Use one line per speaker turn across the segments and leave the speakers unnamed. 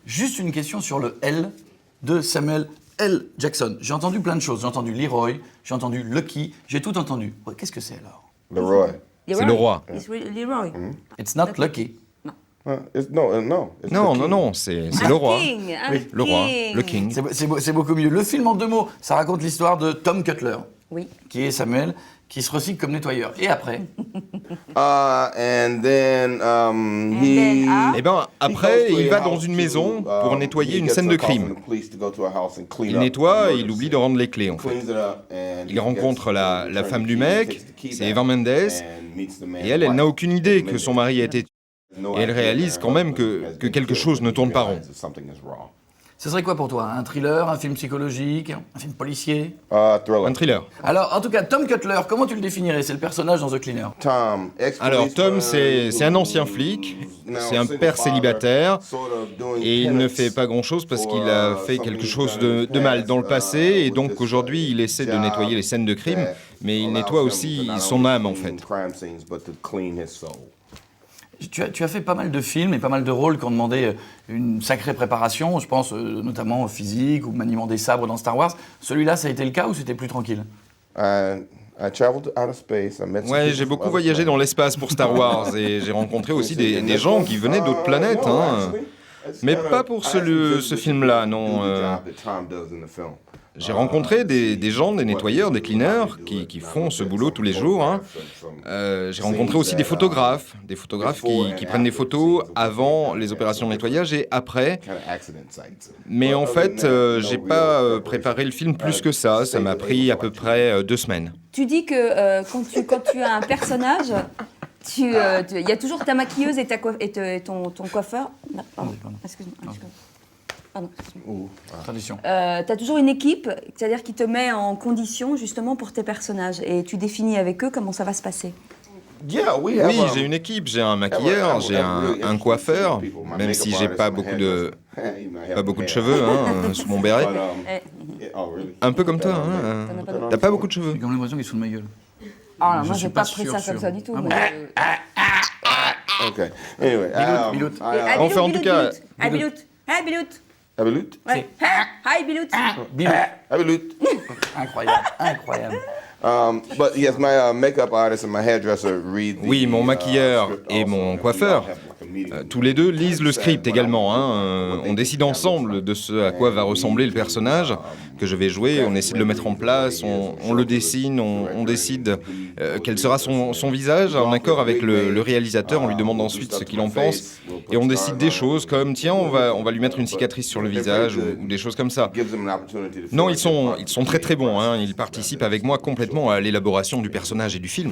Juste une question sur le L de Samuel L. Jackson. J'ai entendu plein de choses. J'ai entendu Leroy, j'ai entendu Lucky, j'ai tout entendu. Ouais, qu'est-ce que c'est alors?
Leroy.
C'est le roi.
It's Leroy.
It's not Lucky.
Non, c'est le roi.
King,
Le roi, le king.
C'est beaucoup mieux. Le film en 2 mots, ça raconte l'histoire de Tom Cutler,
Oui.
qui est Samuel, qui se recycle comme nettoyeur. Et après,
And then
then,
Eh ben, après, il va dans une maison pour nettoyer une scène de crime. Il nettoie et il oublie de rendre les clés, en fait. Il rencontre la femme du mec, c'est Eva Mendes, et elle n'a aucune idée que son mari a été tué. Et elle réalise quand même que quelque chose ne tourne pas rond.
ce serait quoi pour toi? Un thriller, un film psychologique, un film policier?
Un thriller.
Alors, en tout cas, Tom Cutler, comment tu le définirais? C'est le personnage dans The Cleaner.
Alors, Tom, c'est un ancien flic, c'est un père célibataire, et il ne fait pas grand-chose parce qu'il a fait quelque chose de mal dans le passé, et donc aujourd'hui, il essaie de nettoyer les scènes de crime, mais il nettoie aussi son âme, en fait.
Tu as fait pas mal de films et pas mal de rôles qui ont demandé une sacrée préparation, je pense notamment au physique ou maniement des sabres dans Star Wars. Celui-là, ça a été le cas ou c'était plus tranquille?
Ouais, j'ai beaucoup voyagé dans l'espace pour Star Wars, et j'ai rencontré aussi des gens qui venaient d'autres planètes, hein. Mais pas pour ce film-là, non. J'ai rencontré des gens, des nettoyeurs, des cleaners, qui font ce boulot tous les jours, hein. J'ai rencontré aussi des photographes qui prennent des photos avant les opérations de nettoyage et après. Mais en fait, j'ai pas préparé le film plus que ça. Ça m'a pris à peu près 2 semaines.
Tu dis que quand tu as un personnage, il y a toujours ta maquilleuse et ton coiffeur. Non, pardon. Excuse-moi. Pardon, excuse-moi.
Tradition.
T'as toujours une équipe, c'est-à-dire qui te met en condition justement pour tes personnages et tu définis avec eux comment ça va se passer.
Oui, j'ai une équipe, j'ai un maquilleur, j'ai un coiffeur, même si j'ai pas beaucoup de cheveux, hein, sous mon béret. Un peu comme toi, hein. T'as pas beaucoup de cheveux.
J'ai quand même l'impression qu'ils se foutent de ma gueule.
Ah,
Je
moi
suis
j'ai
pas
pas pris
sûr,
ça
sûr.
comme ça du tout.
Ah bon.
Okay. Anyway,
Bilout.
Enfin, en tout cas-
Hey Bilout. Hey Bilout.
Abelut?
Ouais. Hi Bilout.
Bilout.
Abelut.
Incroyable, incroyable.
But yes, my makeup artist and my hairdresser read the,
Oui, mon maquilleur
script
et
also,
mon
and
coiffeur,
we all have like a meeting.
tous les deux lisent le script également, hein. On décide ensemble de ce à quoi va ressembler le personnage que je vais jouer, on essaie de le mettre en place, on le dessine, on décide quel sera son visage, en accord avec le réalisateur, on lui demande ensuite ce qu'il en pense, et on décide des choses comme, tiens, on va lui mettre une cicatrice sur le visage, ou des choses comme ça.
Gives them an opportunity to
Non,
feel
ils
like
sont très très bons, hein. Ils participent avec moi complètement à l'élaboration du personnage et du film.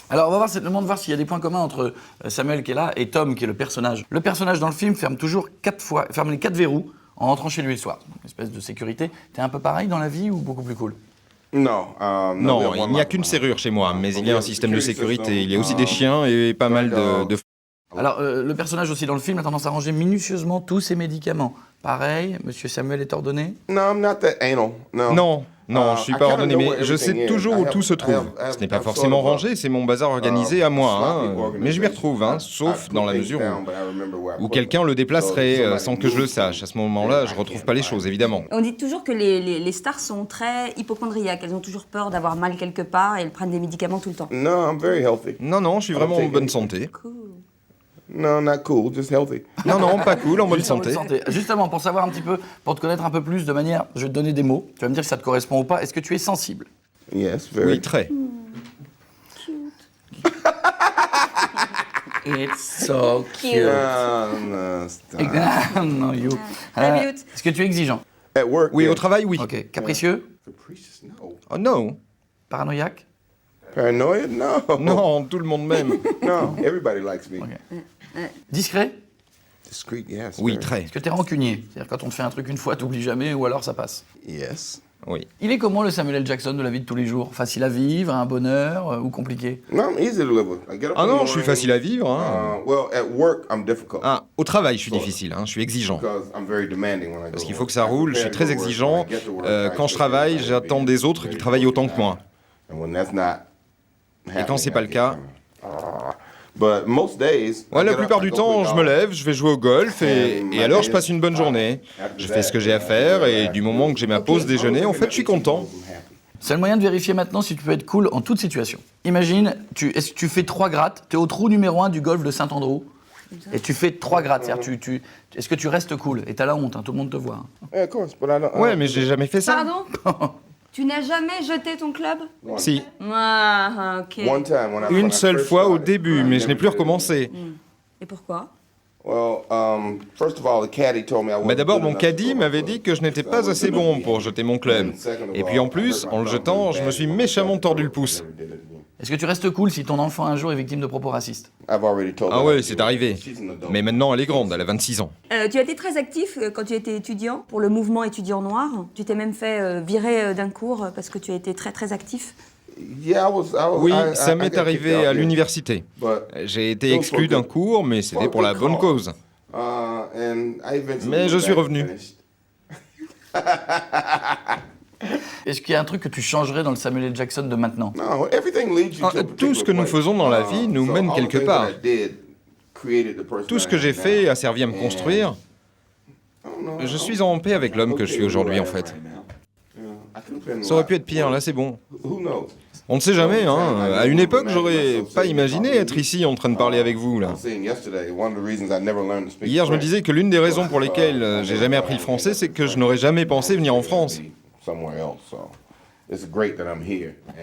Alors, on va voir, c'est le moment de voir s'il y a des points communs entre Samuel qui est là et Tom qui est le personnage. Le personnage dans le film ferme toujours 4 fois, ferme les 4 verrous en rentrant chez lui le soir. Une espèce de sécurité. T'es un peu pareil dans la vie ou beaucoup plus cool?
No,
Non, il n'y a qu'une serrure chez moi, mais il y a un système de sécurité. Il y a aussi des chiens et pas mal de...
Alors, le personnage aussi dans le film a tendance à ranger minutieusement tous ses médicaments. Pareil, Monsieur Samuel est ordonné?
No, I'm not that anal.
Non, je suis pas ordonné, mais je sais toujours où tout se trouve. Ce n'est pas forcément rangé, c'est mon bazar organisé à moi, hein. Mais je m'y retrouve, hein, sauf dans la mesure où quelqu'un le déplacerait sans que je le sache. À ce moment-là, je retrouve pas les choses, évidemment.
On dit toujours que les stars sont très hypocondriaques. Elles ont toujours peur d'avoir mal quelque part et elles prennent des médicaments tout le temps.
No, I'm very healthy.
Non, je suis vraiment en bonne santé.
Cool.
No, not cool, just healthy.
Non, pas cool, en bonne
Juste en bonne
santé.
santé. Justement, pour savoir un petit peu, pour te connaître un peu plus de manière, je vais te donner des mots. Tu vas me dire si ça te correspond ou pas. Est-ce que tu es sensible?
Yes, very.
Oui, très.
It's so cute.
No, stop.
No, you.
Hi, Bilout.
Est-ce que tu es exigeant?
At work.
Oui,
yeah.
au travail, oui.
Ok. Capricieux?
Capricious, no.
Oh non.
Paranoïaque?
Paranoid? No.
Non, tout le monde m'aime.
No, everybody likes me.
Ok. Discret?
Discreet, yes.
Oui,
very.
très.
Est-ce que tu es rancunier? C'est-à-dire quand on te fait un truc une fois, t'oublies jamais ou alors ça passe?
Yes.
Oui.
Il est comment le Samuel L. Jackson de la vie de tous les jours? Facile à vivre, un bonheur ou compliqué?
No, I'm easy to live with. I get up
Ah
in the
non, je suis
morning,
facile à vivre, hein.
Well, at work, I'm difficult.
Ah, au travail, je suis difficile, hein, je suis exigeant.
Because I'm very demanding when I go
Parce qu'il
to
faut
work.
que ça roule, je suis très exigeant. Quand je travaille, j'attends des autres qui travaillent autant que moi.
And when that's not
Et quand c'est pas le cas, Ouais, la plupart du temps, je me lève, je vais jouer au golf et alors je passe une bonne journée. Je fais ce que j'ai à faire et du moment que j'ai ma pause déjeuner, en fait, je suis content.
C'est le moyen de vérifier maintenant si tu peux être cool en toute situation. Imagine, est-ce que tu fais 3 grattes, tu es au trou numéro 1 du golf de Saint-Andrew, et tu fais 3 grattes. C'est-à-dire, est-ce que tu restes cool? Et t'as la honte, hein, tout le monde te voit. Hein.
Ouais, mais j'ai jamais fait ça.
Pardon? Tu n'as jamais jeté ton club?
Si,
Ah, ok.
une seule fois au début, mais je n'ai plus recommencé.
Et pourquoi?
Mais d'abord, mon caddie m'avait dit que je n'étais pas assez bon pour jeter mon club. Et puis en plus, en le jetant, je me suis méchamment tordu le pouce.
Est-ce que tu restes cool si ton enfant un jour est victime de propos racistes?
Ah ouais, c'est arrivé. Mais maintenant, elle est grande, elle a 26 ans.
Tu as été très actif quand tu étais étudiant pour le mouvement étudiant noir. Tu t'es même fait virer d'un cours parce que tu as été très très actif.
Oui, ça m'est arrivé à l'université. J'ai été exclu d'un cours, mais c'était pour la bonne cause. Mais je suis revenu.
Est-ce qu'il y a un truc que tu changerais dans le Samuel L. Jackson de maintenant?
Tout ce que nous faisons dans la vie nous mène quelque part. Tout ce que j'ai fait a servi à me construire. Je suis en paix avec l'homme que je suis aujourd'hui, en fait. Ça aurait pu être pire, là c'est bon. On ne sait jamais, hein. À une époque, j'aurais pas imaginé être ici en train de parler avec vous, là. Hier, je me disais que l'une des raisons pour lesquelles j'ai jamais appris le français, c'est que je n'aurais jamais pensé venir en France. Et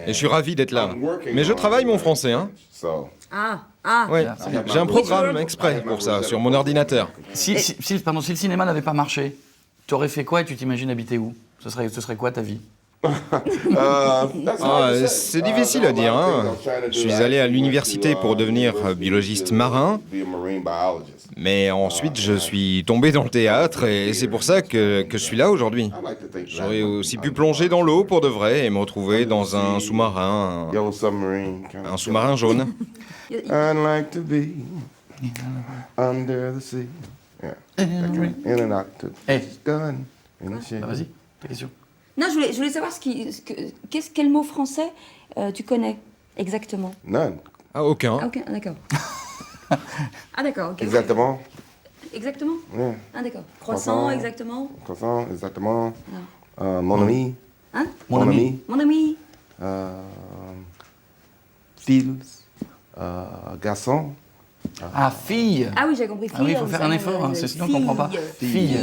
je suis ravi d'être là. Mais je travaille mon français, hein. Ouais, j'ai un programme exprès pour ça, sur mon ordinateur.
Si le cinéma n'avait pas marché, tu aurais fait quoi et tu t'imagines habiter où? Ce serait quoi ta vie?
C'est difficile à dire, hein. Je suis allé à l'université pour devenir biologiste marin, mais ensuite je suis tombé dans le théâtre et c'est pour ça que je suis là aujourd'hui. J'aurais aussi pu plonger dans l'eau pour de vrai et me retrouver dans un sous-marin, un sous-marin jaune.
Vas-y, ta question.
Non, je voulais savoir quel mot français tu connais exactement.
Ah, aucun.
Ah, ok, d'accord. Ah, d'accord, ok.
Exactement.
Exactement?
Yeah.
Ah, d'accord. Croissant, exactement.
Croissant, exactement. Mon ami.
Hein?
Mon ami.
Mon ami.
Fils. Garçon.
Ah, fille.
Ah oui, j'ai compris.
Ah oui, il faut faire un effort, hein, sinon on ne comprend pas. Fille.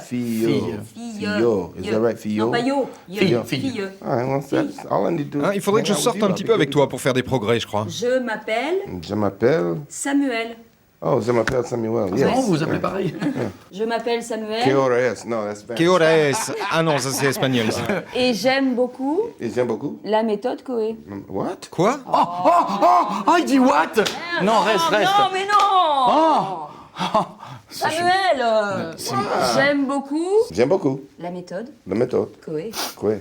Fillo. Is that right? Fillo?
Non, pas yo.
Fille.
Fille.
All right, well, that's all I need to do.
Ah, il faudrait que je sorte un petit peu avec toi pour faire des progrès, je crois.
Je m'appelle
Je m'appelle.
Samuel.
Oh, je m'appelle Samuel.
C'est marrant,
Yes.
vous vous appelez pareil.
Je m'appelle Samuel.
Que hora es? No, that's Spanish.
Que hora es? Ah non, ça c'est espagnol. Ça.
Et j'aime beaucoup
Et j'aime beaucoup.
la méthode Coé.
What?
Quoi?
Oh, il dit what? Non, reste.
Non, mais non
Oh.
Samuel j'aime beaucoup
J'aime beaucoup.
la méthode
La méthode.
Coé.
Quoi?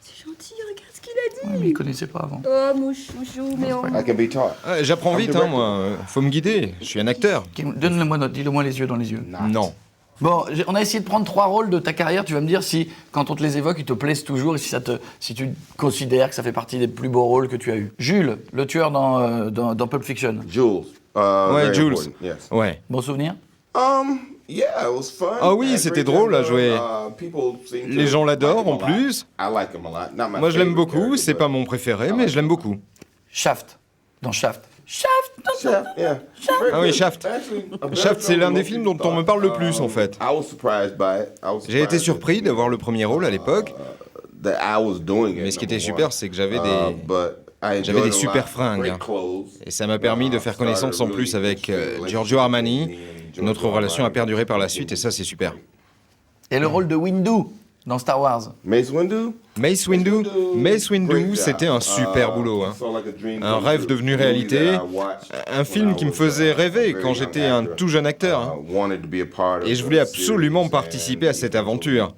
C'est gentil, regarde ce qu'il a
Mais
dit.
il connaissait pas avant.
Oh, mon chouchou, mais on...
I can be taught.
J'apprends vite, hein, moi. Faut me guider. Je suis un acteur.
Donne-le-moi, dis-le-moi les yeux dans les yeux.
Non.
Bon, on a essayé de prendre 3 rôles de ta carrière. Tu vas me dire si, quand on te les évoque, ils te plaisent toujours et si tu considères que ça fait partie des plus beaux rôles que tu as eus. Jules, le tueur dans Pulp Fiction.
Jules.
Ouais,
Very
Jules.
important, yes.
Ouais.
Bon souvenir?
Yeah, it was fun.
Ah oui,
I had
c'était
great
drôle à
time.
jouer.
People seem to
Les gens l'adorent
like him
en
a lot.
plus.
I like him a lot. Not my
Moi, je l'aime
favorite
beaucoup.
character,
C'est
but-
pas mon préféré, mais je l'aime beaucoup.
Shaft. Dans Shaft.
Shaft, yeah.
Ah oui, Shaft. Shaft, c'est l'un des films dont on me parle le plus, en fait.
I was surprised by it.
J'ai été surpris d'avoir le premier rôle à l'époque,
That I was doing it,
mais ce qui était
number
super,
one.
c'est que j'avais
J'avais
des super fringues. Et ça m'a permis de faire connaissance en plus avec Giorgio Armani. Notre relation a perduré par la suite et ça, c'est super.
Et le rôle de Windu dans Star Wars.
Mace Windu.
Mace Windu, c'était un super boulot. Hein. Un rêve devenu réalité, un film qui me faisait rêver quand j'étais un tout jeune acteur. Hein. Et je voulais absolument participer à cette aventure.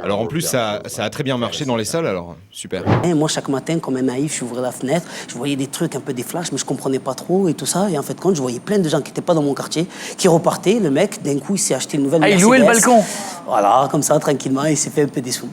Alors en plus, ça a très bien marché dans les salles, alors super.
Et moi, chaque matin, comme un naïf, j'ouvrais la fenêtre, je voyais des trucs, un peu des flashs, mais je comprenais pas trop et tout ça. Et en fait, quand je voyais plein de gens qui n'étaient pas dans mon quartier, qui repartaient, le mec, d'un coup, il s'est acheté une nouvelle
Ah, il
Mercedes.
louait le balcon.
Voilà, comme ça, tranquillement, il s'est fait un peu des sous.